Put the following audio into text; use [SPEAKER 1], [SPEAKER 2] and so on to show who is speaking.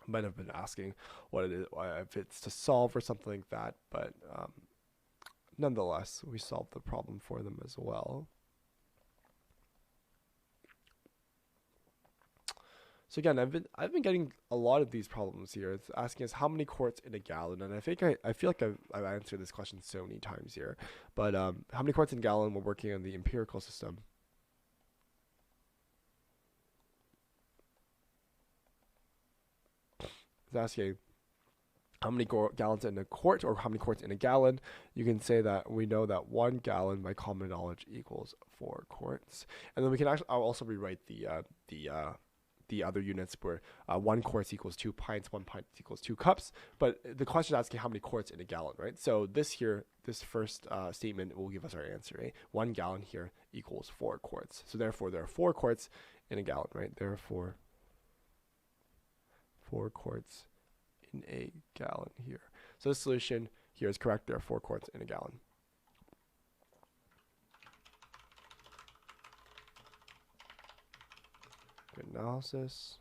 [SPEAKER 1] might have been asking what it is, if it's to solve or something like that, but nonetheless, we solved the problem for them as well. So again, I've been getting a lot of these problems here. It's asking us how many quarts in a gallon, and I feel like I've answered this question so many times here. But how many quarts in a gallon? We're working on the empirical system. It's asking how many gallons in a quart or how many quarts in a gallon. You can say that we know that 1 gallon by common knowledge equals 4 quarts, and then we can actually I'll also rewrite the other units where 1 quart equals 2 pints, 1 pint equals 2 cups. But the question is asking how many quarts in a gallon, right? So this first statement will give us our answer, right? 1 gallon here equals 4 quarts. So therefore, there are 4 quarts in a gallon, right? Therefore, 4 quarts in a gallon here. So the solution here is correct. There are 4 quarts in a gallon. Good analysis.